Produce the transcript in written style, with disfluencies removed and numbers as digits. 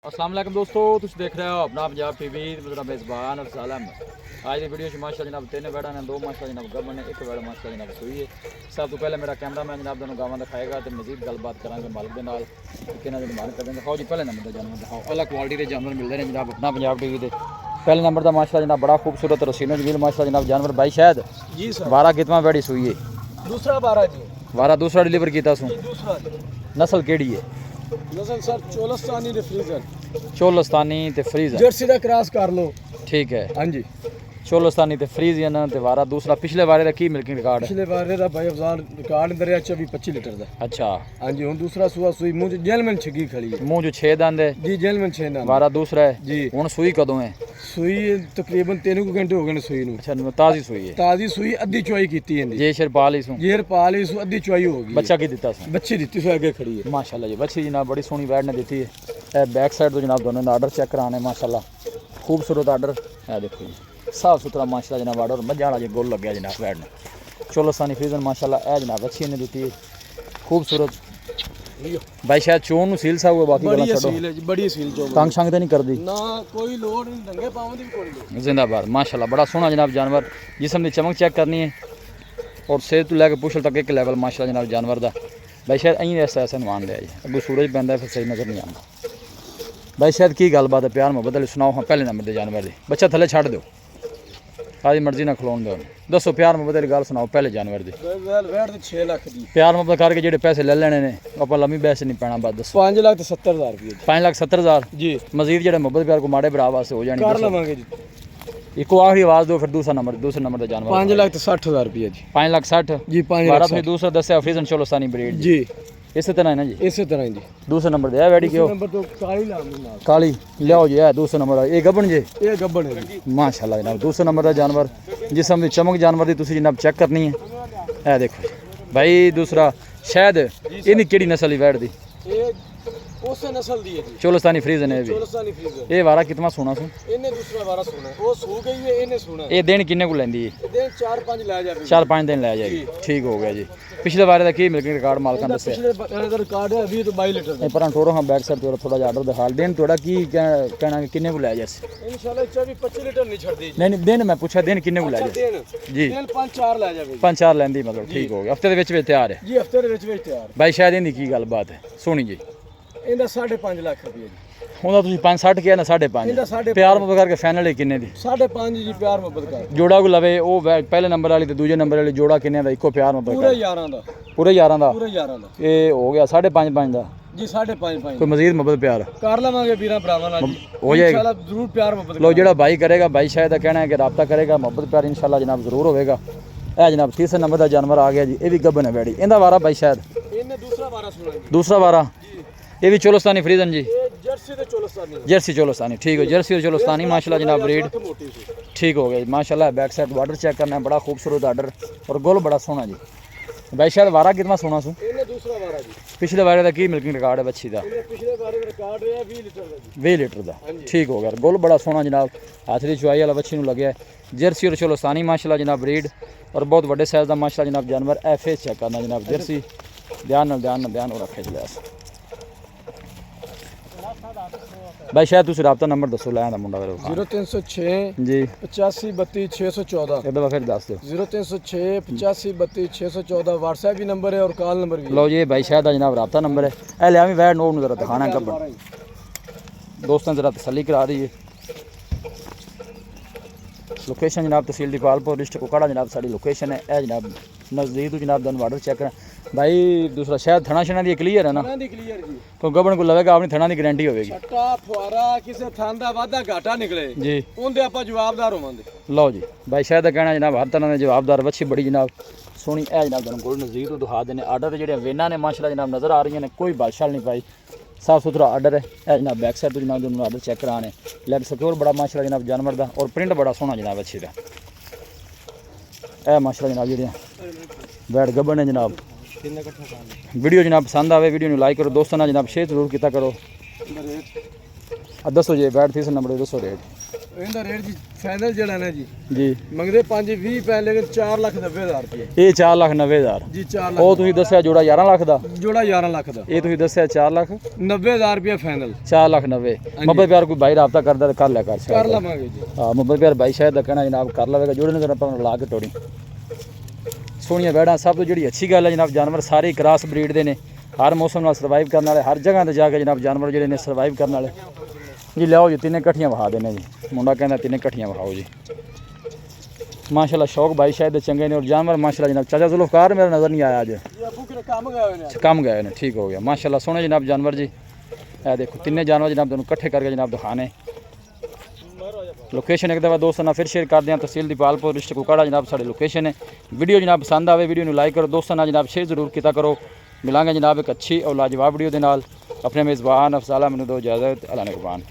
अस्सलाम वालेकुम दोस्तों, तुम देख रहे हो अपना पंजाब टीवी। मेरा मेज़बान अफज़ल अहमद। आज की वीडियो माशा जनाब तीन बैठा ने, दो माशा जनाब गबन ने, एक बैठ माशा जनाब सूई है। सब तो पहले मेरा कैमरा मैन जनाब दोनों गावां दिखाएगा तो मजीद गलबात करांगे मालिक के नाल कि ना मान कर देंगे। खाओ जी पहले नंबर का जानवर दिखाओ। अलग क्वालिटी के जानवर मिलते हैं जनाब अपना पंजाब टीवी के। पहले नंबर का माशा जनाब बड़ा खूबसूरत रसीनो जमील माशा जनाब जानवर भाई शायद जी सर 12 कितवा बैठी सूई है। दूसरा 12 जी 12 दूसरा डिलीवर किया सू। दूसरा नस्ल केड़ी है? नस्ल सर चोलस्तानी दे फ्रीजर चोलस्तानी ते फ्रीज जर्सी दा क्रॉस कर लो। ठीक है, हाँ जी चोलस्तानी ते फ्रीजियन ते वारा दूसरा पिछले बारे का की मिल्किंग रिकॉर्ड है? पिछले बारे दा भाई अफजाल रिकॉर्ड अंदर है 24-25 लीटर दा। अच्छा, हाँ जी हुन दूसरा सुआ सुई मुंह जेलमन छिगी खड़ी है मुंह जो 6 दंद है जी जेलमन 6 ना वारा दूसरा है जी। हुन सूई कदों है? सुई तकरीबन 3 घंटे हो गए ने सुई नु। अच्छा, ताजी सूई है। ताजी सुई अद्धी चुआई कीती है जे शेरपाल ही सू जेर पाल ही सु अद्धी चुआई हो गई बच्चा की दिता सू? बच्ची दित्ती सु आगे खड़ी है माशाल्लाह जी, बच्ची जनाब बड़ी सोहनी वैड ने दी है। ए बैक साइड तो जनाब दोनों आर्डर चेक कराने माशाल्लाह खूबसूरत आर्डर है। देखो जी साफ सुथरा माशाल्लाह जनाब आर्डर मजा वाला जी गोल लग गया जनाब वैड ने। चोलस्तानी फ्रीजन माशाल्लाह ए जनाब अच्छी ने दी है खूबसूरत भाई। शायद चोन नु सील सा हुआ बाकी बड़ी वाला सील है जी बड़ी सील जो तंग शंग तो नहीं कर दी ना कोई लोड नहीं दंगे पावन दी भी कोई लोड। जिंदाबाद माशाल्लाह बड़ा सोहना जनाब जानवर। जिसम की चमक चेक करनी है और सेहत तो लैके पुछल तक एक लेवल माशाल्लाह जनाब जानवर दा। भाई शायद अं ऐसा ऐसा मान लिया जी अगू सूरज पैंदा फिर सही नजर नहीं आता। भाई शायद की गलबात है प्यार मोहब्बत वाली सुनाओ। हाँ पहले नंबर के जानवर दी बच्चा थले छड़ दो आदि मर्जी ना खलोन दो। दसो प्यार मोहब्बत वाली गल सुनाओ पहले जानवर दी। वेट ते 6 लाख दी प्यार मोहब्बत करके जेडे पैसे ले लेने ने आप लम्मी बहस नहीं पैना। बस दसो 5,70,000 रुपये 5,70,000 जी मजीद जेडे मोहब्बत प्यार को माड़े भरा वास्ते हो जानी कर लवांगे जी। इको आखिरी आवाज दो फिर दूसरा नंबर का जानवर 5,60,000 रुपये जी 5,60,000 जी 12 तो दूसरा दस अफ्रीजन चोलस्तानी ब्रीड जी इसी तरह है ना जी। इसी तरह जी दूसरे नंबर दे वैडी क्यों नंबर तो काली लामी नाल काली लियाओ जी है दूसरा नंबर ये गबन जी ये गब्बड़ है जी माशाल्लाह जनाब दूसरे नंबर का जानवर जिसम की चमक जानवर की तुसी जनाब चेक करनी है। ए देखो भाई दूसरा शायद इन्नी केड़ी नस्ल की वैड दी? ये उस नस्ल दी है जी चोलस्तानी फ्रीजन है भी। चोलस्तानी फ्रीजर ये वारा कितना सोना सू? इन्हें दूसरा वारा सोना है वो सू गई है इन्हें सोना है ये दिन किन्ने को लेंदी है? दिन 4-5 ला जावे 4-5 दिन ले जाएगी। ठीक हो गया जी। पिछले बारे का की मिल्किंग रिकॉर्ड मालकां दस्या? पिछले बारे रिकॉर्ड है 20 तो 22 लीटर नहीं पर टोरो हाँ बैक साइड थोड़ा जा आर्डर दिखा दिन थोड़ा की कहना किन्ने को ले जैसे? इंशाल्लाह 24-25 लीटर नहीं छड़ दी नहीं दिन मैं पूछा दिन किन्ने को ले जाए दिन जी? दिन 5-4 ला जावे 5-4 लेंदी मतलब ठीक हो गया हफ्ते के तैयार है जी हफ्ते दे विच तैयार भाई। शायद इनकी की गलबात है सोनी जी इंदा 5.5 लाख रुपये जी ਉਹਦਾ ਤੁਸੀਂ 5-60 ਕਿਹਾ ਨਾ 5.5 ਇਹਦਾ 5.5 ਪਿਆਰ ਮੁਹੱਬਤ ਕਰਕੇ ਫਾਈਨਲ ਹੀ ਕਿੰਨੇ ਦੀ? 5.5 ਜੀ ਪਿਆਰ ਮੁਹੱਬਤ ਕਰ ਜੋੜਾ ਕੋ ਲਵੇ ਉਹ ਪਹਿਲੇ ਨੰਬਰ ਵਾਲੀ ਤੇ ਦੂਜੇ ਨੰਬਰ ਵਾਲੀ ਜੋੜਾ ਕਿੰਨੇ ਦਾ? ਇੱਕੋ ਪਿਆਰ ਮੁਹੱਬਤ ਪੂਰੇ 11 ਦਾ ਪੂਰੇ 11 ਦਾ ਪੂਰੇ 11 ਦਾ ਇਹ ਹੋ ਗਿਆ 5.5 ਦਾ ਜੀ 5.5 ਕੋਈ ਮਜ਼ੀਦ ਮੁਹੱਬਤ ਪਿਆਰ ਕਰ ਲਵਾਂਗੇ ਵੀਰਾਂ ਭਰਾਵਾਂ ਨਾਲ ਜੀ ਹੋ ਜਾਏਗਾ ਇੰਸ਼ਾਅੱਲਾ ਜ਼ਰੂਰ ਪਿਆਰ ਮੁਹੱਬਤ ਲੋ ਜਿਹੜਾ ਭਾਈ ਕਰੇਗਾ ਭਾਈ ਸ਼ਾਇਦ ਦਾ ਕਹਿਣਾ ਹੈ ਕਿ ਰਾਬਤਾ ਕਰੇਗਾ ਮੁਹੱਬਤ ਪਿਆਰ ਇੰਸ਼ਾਅੱਲਾ ਜਨਾਬ ਜ਼ਰੂਰ ਹੋਵੇਗਾ। ਇਹ ਜਨਾਬ ਤੀਸਰੇ ਨੰਬਰ ਦਾ ਜਾਨਵਰ ਆ ਗਿਆ ਜੀ। ਇਹ ਵੀ ਗੱਬਨ ਹੈ ਬੈੜੀ ਇਹਦਾ ਵਾਰਾ ਭਾਈ ਸ਼ਾਇਦ ਇਹਨੇ ਦੂਸਰਾ ਵਾਰਾ ਸੁਣਾ ਜੀ ਦੂਸਰਾ ਵਾਰਾ ਇਹ ਵੀ ਚੋਲਸਤਾਨੀ ਫਰੀਜ਼ਨ ਜੀ ਇਹ ਜਰਸੀ ਤੇ ਚੋਲਸਤਾਨੀ जर्सी चोलस्तानी ठीक हो जर्सी और चोलस्तानी माशाल्लाह जनाब ब्रीड ਮੋਟੀ ਸੀ ठीक हो गया माशाल्लाह। बैक साइड वाटर चेक करना है बड़ा खूबसूरत आर्डर और गोल बड़ा सोना जी। भाई शायद वारा कितना सोना सू? ਇਹਨੇ ਦੂਸਰਾ ਵਾਰਾ ਜੀ पिछले बारे का की मिल्किंग रिकॉर्ड है बच्ची का? ਇਹਨੇ ਪਿਛਲੇ ਵਾਰੇ ਰਿਕਾਰਡ ਰਿਹਾ 20 ਲੀਟਰ ਦਾ ਜੀ 20 लीटर का ठीक हो गया गोल बड़ा सोना जनाब। हाथरी चुआई वाला बच्ची लगे जर्सी और चोलस्तानी माशाल्लाह जनाब ब्रीड और बहुत बड़े साइज का माशाल्लाह जनाब जानवर। ए फेस चेक करना जनाब जर्सी ध्यान और रखे जलिया भाई शायद तुम रबता नंबर दसो लैन मुंडा 0306 जी 85 32 614 एक दफा फिर दस दो 0306 85 32 614 व्हाट्सएप भी नंबर है और कॉल नंबर भी लो जी भाई शायद जनाब रबता नंबर है। ए लिया भी वैड नोट जरा दिखाना है कब दोस्तों जरा तसली करा रही है। लोकेशन जनाब तहसील दीपालपुर डिस्ट्रिक्ट कोकड़ा जनाब साड़ी लोकेशन है। ए जनाब नज़दीक तो जनाब दन वाटर चेक करें भाई। दूसरा शायद थना शना दी क्लियर है ना थना दी क्लियर जी तो गबन को लगेगा अपनी थना दी गारंटी होगी ਛੱਟਾ ਫੁਆਰਾ ਕਿਸੇ ਥਾਂ ਦਾ ਵਾਧਾ ਘਾਟਾ ਨਿਕਲੇ जी। ਉਹਦੇ ਆਪਾਂ ਜਵਾਬਦਾਰ ਹੋਵਾਂਗੇ। लो जी भाई शायद का कहना जनाब हर तरह के जवाबदार बच्ची बड़ी जनाब सोहनी है जनाब तुम गोल नज़दीक तो दिखा देने। आर्डर जो वेना ने माशाल्लाह जनाब नज़र आ रही ने कोई बादशाल नहीं पाई साफ सुथरा आर्डर है जनाब। बैक साइड तो जनाब दोनों आर्डर चेक कराने लैग सिक्योर बड़ा माशाल्लाह जनाब जानवर का और प्रिंट बड़ा सोहना जनाब अच्छी का। ए माशाल्लाह जनाब जी बैठ गबन है जनाब। वीडियो जनाब पसंद आवे वीडियो लाइक करो दोस्तों ना जनाब शेयर जरूर किया करो। दसो जी बैठ तीसरे नंबर दसो रेट ਇਹਦਾ ਰੇਟ ਜੀ ਫਾਈਨਲ ਜਿਹੜਾ ਨਾ ਜੀ ਜੀ ਮੰਗਦੇ 5-20 ਪੈ ਲੇਕਿਨ 4,90,000 ਰੁਪਏ ਇਹ 4,90,000 ਜੀ 4 ਉਹ ਲੱਖ ਤੁਸੀਂ ਦੱਸਿਆ ਜੋੜਾ 11 ਲੱਖ ਦਾ ਜੋੜਾ 11 ਲੱਖ ਦਾ ਇਹ ਤੁਸੀਂ ਦੱਸਿਆ 4 ਲੱਖ 90,000 ਰੁਪਏ ਫਾਈਨਲ 4,90,000 ਮੁਹੱਬਤ ਪਿਆਰ ਕੋਈ ਭਾਈ ਰਾਬਤਾ ਕਰਦਾ ਤਾਂ ਕਰ ਲਿਆ ਕਰ ਕਰ ਲਵਾਂਗੇ ਜੀ ਹਾਂ ਮੁਹੱਬਤ ਪਿਆਰ ਭਾਈ ਸ਼ਾਇਦ ਦਾ ਕਹਿਣਾ ਜਨਾਬ ਕਰ ਲਵੇਗਾ ਜੋੜੇ ਨੂੰ ਆਪਾਂ ਲਾ ਕੇ ਤੋੜੀ ਸੋਹਣੀਆਂ ਬੈੜਾਂ ਸਭ ਤੋਂ ਜਿਹੜੀ ਅੱਛੀ ਗੱਲ ਹੈ ਜਨਾਬ ਜਾਨਵਰ ਸਾਰੇ ਕ੍ਰਾਸ ਬਰੀਡ ਦੇ ਨੇ ਹਰ ਮੌਸਮ ਨਾਲ ਸਰਵਾਈਵ ਕਰਨ ਵਾਲੇ ਹਰ ਜਗ੍ਹਾ ਤੇ ਜਾ ਕੇ ਜਨਾਬ ਜਾਨਵਰ ਜਿਹੜੇ ਨੇ ਸਰਵਾਈਵ ਕਰਨ ਵਾਲੇ ਜੀ ਲਿਆਓ ਜੀ ਤਿੰਨੇ ਇਕੱਠੀਆਂ ਵਹਾ ਦੇਣੇ ਜੀ ਮੁੰਡਾ ਕਹਿੰਦਾ ਤਿੰਨੇ ਇਕੱਠੀਆਂ ਵਹਾਓ ਜੀ ਮਾਸ਼ਾਅੱਲਾ ਸ਼ੌਕ ਭਾਈ ਸ਼ਾਇਦ ਦੇ ਚੰਗੇ ਨੇ ਔਰ ਜਾਨਵਰ ਮਾਸ਼ਾਅੱਲਾ ਜਨਾਬ ਚਾਚਾ ਜ਼ੁਲਫਕਾਰ ਮੇਰਾ ਨਜ਼ਰ ਨਹੀਂ ਆਇਆ ਅੱਜ ਇਹ ਅੱਬੂ ਕਿਹੜੇ ਕੰਮ ਗਏ ਹੋਏ ਨੇ ਕੰਮ ਗਏ ਨੇ ਠੀਕ ਹੋ ਗਿਆ ਮਾਸ਼ਾਅੱਲਾ ਸੋਹਣੇ ਜਨਾਬ ਜਾਨਵਰ ਜੀ ਇਹ ਦੇਖੋ ਤਿੰਨੇ ਜਾਨਵਰ ਜਨਾਬ ਤੁਹਾਨੂੰ ਇਕੱਠੇ ਕਰਕੇ ਜਨਾਬ ਦਿਖਾਣੇ ਲੋਕੇਸ਼ਨ ਇੱਕ ਦਫਾ ਦੋਸਤਾਂ ਨਾਲ ਫਿਰ ਸ਼ੇਅਰ ਕਰਦੇ ਹਾਂ ਤਹਿਸੀਲ ਦੀਪਾਲਪੁਰ ਡਿਸਟ੍ਰਿਕਟ ਕੁਕਾੜਾ ਜਨਾਬ ਸਾਡੇ ਲੋਕੇਸ਼ਨ ਹੈ ਵੀਡੀਓ ਜਨਾਬ ਪਸੰਦ ਆਵੇ ਵੀਡੀਓ ਨੂੰ ਲਾਈਕ ਕਰੋ ਦੋਸਤਾਂ ਨਾਲ ਜਨਾਬ ਸ਼ੇਅਰ ਜ਼ਰੂਰ ਕੀਤਾ ਕਰੋ ਮਿਲਾਂਗੇ ਜਨਾਬ ਇੱਕ ਅੱਛੀ ਔਰ ਲਾਜਵਾਬ ਵੀਡੀਓ ਦੇ ਨਾਲ ਆਪਣੇ ਮੇਜ਼ਬਾਨ ਅਫਜ਼ਾਲਾ ਮੈਨੂੰ ਦਿਓ ਇਜਾਜ਼ਤ ਅੱਲਾ ਨਿਗਹਬਾਨ